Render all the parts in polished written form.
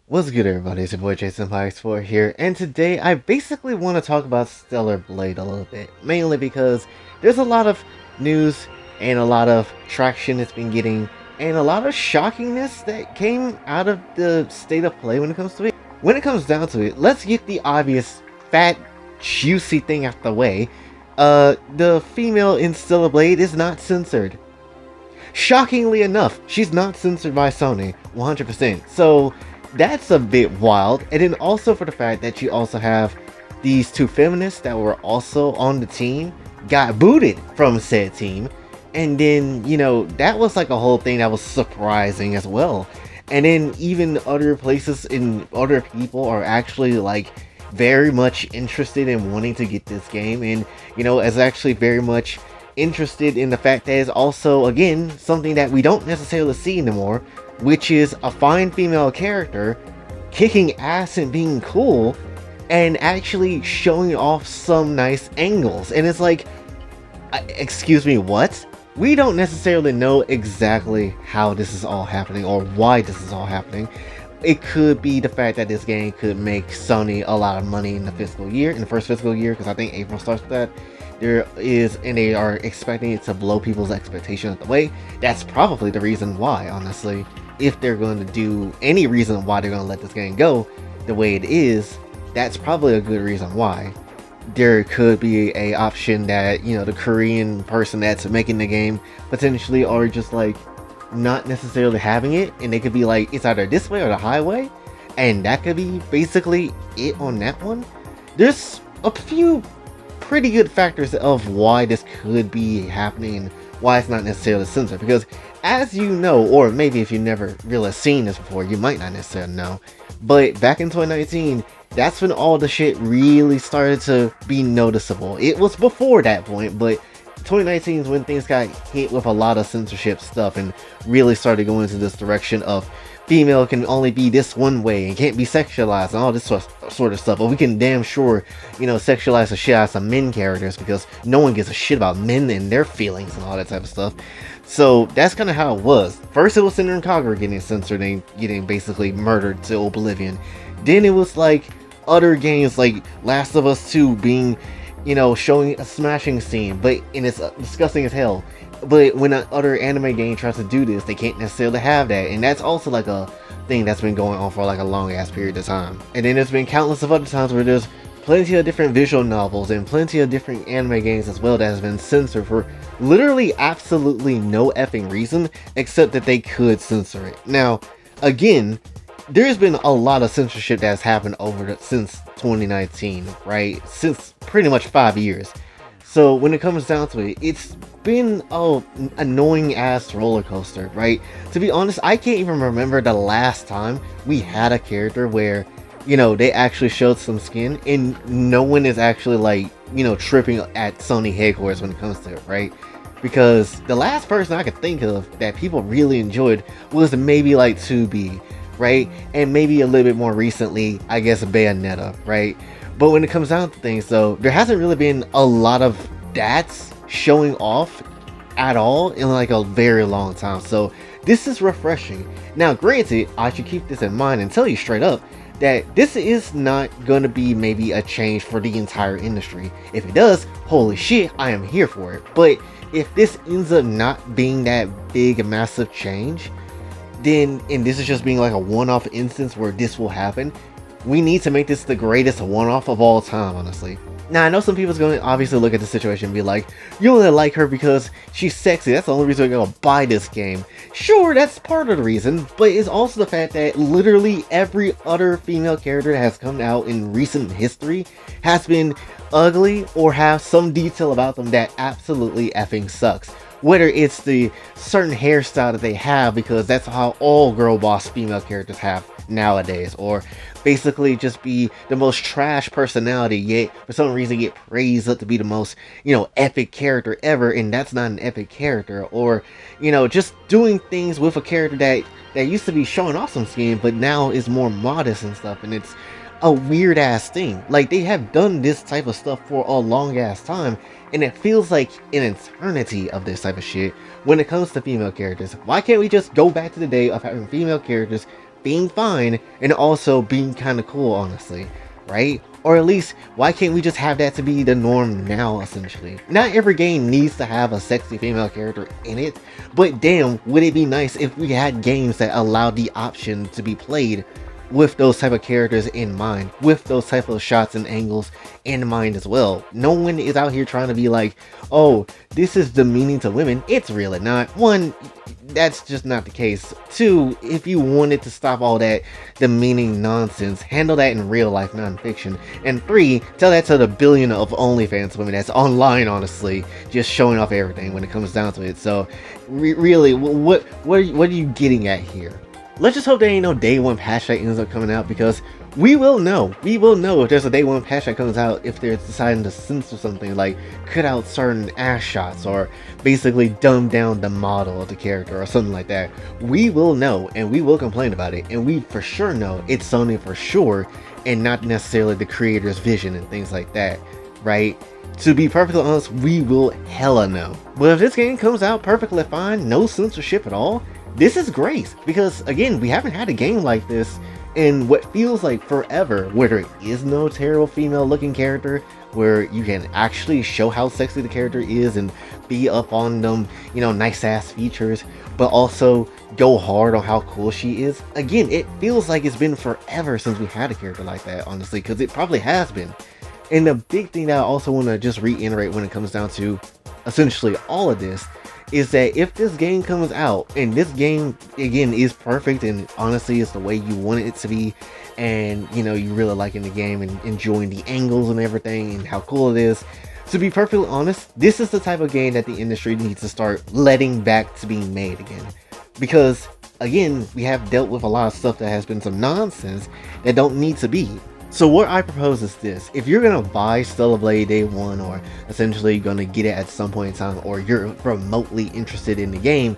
What's good, everybody? It's your boy Jason Pie4 here, and today I basically want to talk about Stellar Blade a little bit, mainly because there's a lot of news and a lot of traction it's been getting, and a lot of shockingness that came out of the state of play when it comes to it. When it comes down to it, let's get the obvious, fat, juicy thing out the way. The female in Stellar Blade is not censored. Shockingly enough, she's not censored by Sony, 100%. So that's a bit wild. And then also for the fact that you also have these two feminists that were also on the team got booted from said team. And then, that was like a whole thing that was surprising as well. And then even other places and other people are actually like very much interested in wanting to get this game, and is actually very much interested in the fact that it's also, again, something that we don't necessarily see anymore, which is a fine female character kicking ass and being cool and actually showing off some nice angles. And it's like, excuse me, what? We don't necessarily know exactly how this is all happening or why this is all happening. It could be the fact that this game could make Sony a lot of money in the first fiscal year, because I think April starts with that. And they are expecting it to blow people's expectations out the way. That's probably the reason why, honestly. If they're going to do any reason why they're going to let this game go the way it is, that's probably a good reason why. There could be a option that, the Korean person that's making the game potentially are just like not necessarily having it, and they could be like, it's either this way or the highway, and that could be basically it on that one. There's a few pretty good factors of why this could be happening and why it's not necessarily censored, because as you know, or maybe if you've never really seen this before, you might not necessarily know, but back in 2019, that's when all the shit really started to be noticeable. It was before that point, but 2019 is when things got hit with a lot of censorship stuff and really started going into this direction of female can only be this one way and can't be sexualized and all this sort of stuff. But we can damn sure, sexualize the shit out of some men characters, because no one gives a shit about men and their feelings and all that type of stuff. So that's kind of how it was. First it was Cinder and Kagura getting censored and getting basically murdered to oblivion. Then it was like other games like Last of Us 2 being, showing a smashing scene, and it's disgusting as hell. But when other anime game tries to do this, they can't necessarily have that, and that's also like a thing that's been going on for like a long ass period of time. And then there's been countless of other times where there's plenty of different visual novels and plenty of different anime games as well that has been censored for literally absolutely no effing reason, except that they could censor it. Now, again, there's been a lot of censorship that's happened since 2019, right? Since pretty much 5 years. So when it comes down to it, it's been an annoying ass roller coaster, right? To be honest, I can't even remember the last time we had a character where, they actually showed some skin and no one is actually like, tripping at Sony headquarters when it comes to it, right? Because the last person I could think of that people really enjoyed was maybe like 2B, right? And maybe a little bit more recently, I guess, Bayonetta, right? But when it comes down to things, though, there hasn't really been a lot of that's showing off at all in like a very long time. So this is refreshing. Now, granted, I should keep this in mind and tell you straight up that this is not going to be maybe a change for the entire industry. If it does, holy shit, I am here for it. But if this ends up not being that big a massive change, then, and this is just being like a one-off instance where this will happen, we need to make this the greatest one-off of all time, honestly. Now, I know some people's going to obviously look at the situation and be like, you only like her because she's sexy, that's the only reason we're going to buy this game. Sure, that's part of the reason, but it's also the fact that literally every other female character that has come out in recent history has been ugly or have some detail about them that absolutely effing sucks. Whether it's the certain hairstyle that they have, because that's how all girl boss female characters have nowadays, or basically just be the most trash personality, yet for some reason get praised up to be the most, epic character ever, and that's not an epic character. Or, just doing things with a character that used to be showing off some skin, but now is more modest and stuff, and it's a weird ass thing. Like, they have done this type of stuff for a long ass time, and it feels like an eternity of this type of shit when it comes to female characters. Why can't we just go back to the day of having female characters being fine and also being kind of cool, honestly, right? Or at least, why can't we just have that to be the norm now, essentially? Not every game needs to have a sexy female character in it, but damn, would it be nice if we had games that allowed the option to be played with those type of characters in mind, with those type of shots and angles in mind as well. No one is out here trying to be like, oh, this is demeaning to women. It's really not. One, that's just not the case. Two, if you wanted to stop all that demeaning nonsense, handle that in real life nonfiction. And three, tell that to the billion of OnlyFans women that's online, honestly, just showing off everything when it comes down to it. So, really, what are you getting at here? Let's just hope there ain't no day one patch that ends up coming out, because we will know. We will know if there's a day one patch that comes out, if they're deciding to censor something, like cut out certain ass shots or basically dumb down the model of the character or something like that. We will know, and we will complain about it, and we for sure know it's Sony for sure, and not necessarily the creator's vision and things like that, right? To be perfectly honest, we will hella know. But if this game comes out perfectly fine, no censorship at all, this is great, because again, we haven't had a game like this in what feels like forever, where there is no terrible female looking character, where you can actually show how sexy the character is and be up on them, you know, nice ass features, but also go hard on how cool she is. Again, it feels like it's been forever since we had a character like that, honestly, because it probably has been. And the big thing that I also want to just reiterate when it comes down to essentially all of this is that if this game comes out, and this game again is perfect and honestly is the way you want it to be, and you know, you really liking the game and enjoying the angles and everything and how cool it is, to be perfectly honest, this is the type of game that the industry needs to start letting back to being made again. Because again, we have dealt with a lot of stuff that has been some nonsense that don't need to be. So what I propose is this: if you're gonna buy Stellar Blade day one, or essentially gonna get it at some point in time, or you're remotely interested in the game,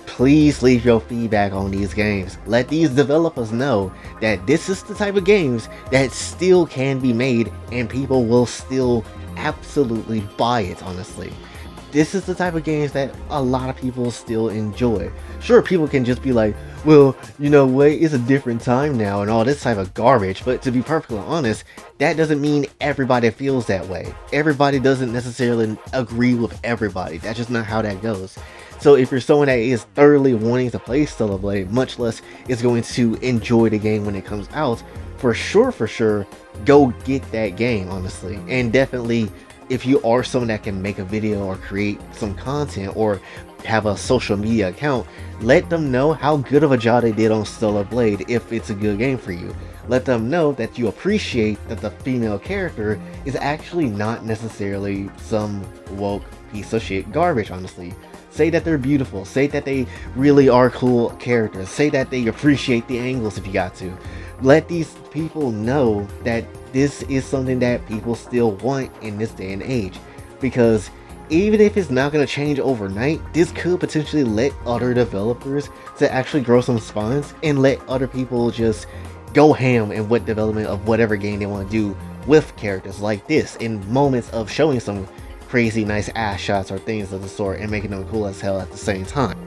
please leave your feedback on these games. Let these developers know that this is the type of games that still can be made and people will still absolutely buy it, honestly. This is the type of games that a lot of people still enjoy. Sure, people can just be like, well, you know what, it's a different time now and all this type of garbage, but to be perfectly honest, that doesn't mean everybody feels that way. Everybody doesn't necessarily agree with everybody. That's just not how that goes. So if you're someone that is thoroughly wanting to play Stellar Blade, much less is going to enjoy the game when it comes out, for sure, go get that game, honestly. And definitely, if you are someone that can make a video or create some content or have a social media account, let them know how good of a job they did on Stellar Blade if it's a good game for you. Let them know that you appreciate that the female character is actually not necessarily some woke piece of shit garbage, honestly. Say that they're beautiful, say that they really are cool characters, say that they appreciate the angles if you got to. Let these people know that this is something that people still want in this day and age, because even if it's not going to change overnight, this could potentially let other developers to actually grow some spines and let other people just go ham in what development of whatever game they want to do with characters like this, in moments of showing some crazy nice ass shots or things of the sort and making them cool as hell at the same time.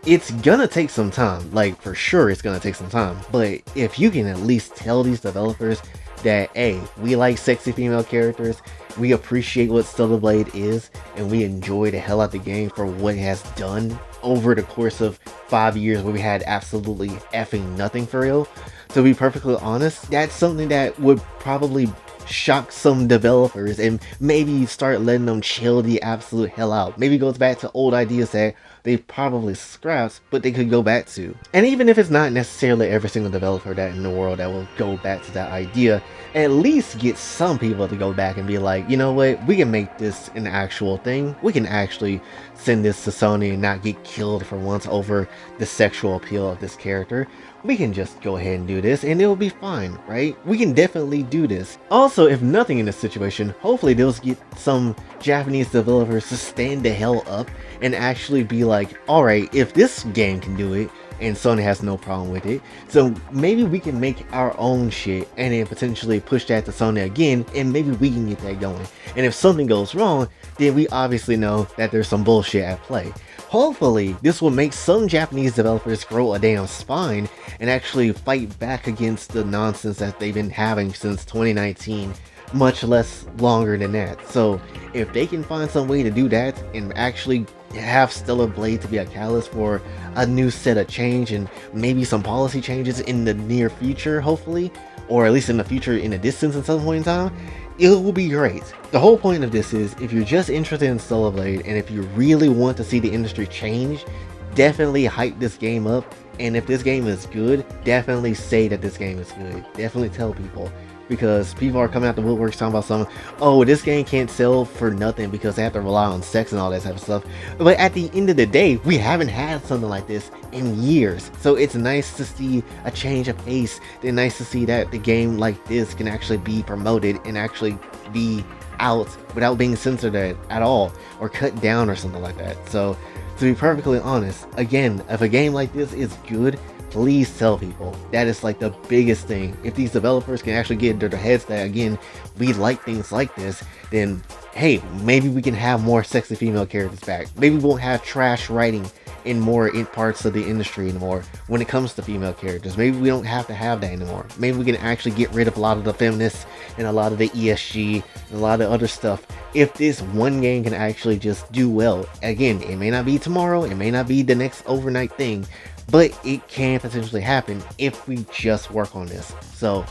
It's gonna take some time, like for sure it's gonna take some time, but if you can at least tell these developers that, hey, we like sexy female characters, we appreciate what Stellar Blade is, and we enjoy the hell out the game for what it has done over the course of 5 years where we had absolutely effing nothing for real. To be perfectly honest, that's something that would probably shock some developers and maybe start letting them chill the absolute hell out. Maybe it goes back to old ideas that they probably scrapped, but they could go back to. And even if it's not necessarily every single developer that in the world that will go back to that idea, at least get some people to go back and be like, you know what, we can make this an actual thing. We can actually send this to Sony and not get killed for once over the sexual appeal of this character. We can just go ahead and do this and it'll be fine, right? We can definitely do this. Also, if nothing in this situation, hopefully they'll get some Japanese developers to stand the hell up and actually be like, alright, if this game can do it and Sony has no problem with it, so maybe we can make our own shit and then potentially push that to Sony again, and maybe we can get that going. And if something goes wrong, then we obviously know that there's some bullshit at play. hopefully this will make some Japanese developers grow a damn spine and actually fight back against the nonsense that they've been having since 2019, much less longer than that. So if they can find some way to do that and actually have Stellar Blade to be a catalyst for a new set of change and maybe some policy changes in the near future, hopefully, or at least in the future in the distance at some point in time, it will be great. The whole point of this is, if you're just interested in Stellar Blade and if you really want to see the industry change, definitely hype this game up. And if this game is good, definitely say that this game is good. Definitely tell people, because people are coming out the woodworks talking about something. Oh, this game can't sell for nothing because they have to rely on sex and all that type of stuff. But at the end of the day, we haven't had something like this in years. So it's nice to see a change of pace. It's nice to see that the game like this can actually be promoted and actually be out without being censored at all or cut down or something like that. So to be perfectly honest, again, if a game like this is good, please tell people. That is like the biggest thing. If these developers can actually get into their heads that, again, we like things like this, then hey, maybe we can have more sexy female characters back. Maybe we won't have trash writing in parts of the industry anymore when it comes to female characters. Maybe we don't have to have that anymore. Maybe we can actually get rid of a lot of the feminists and a lot of the ESG and a lot of other stuff. If this one game can actually just do well, again, it may not be tomorrow, it may not be the next overnight thing, but it can potentially happen if we just work on this. So,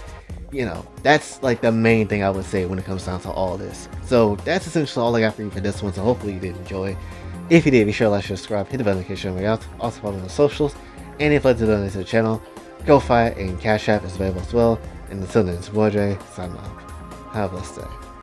you know, that's like the main thing I would say when it comes down to all this. So that's essentially all I got for you for this one. So hopefully you did enjoy. If you did, be sure to like, share, subscribe, hit the bell notification on out. Also follow me on the socials. And if you'd like to donate to the channel, Kofi and Cash App is available as well. And until then, it's boy Jay, signing off. Have a blessed day.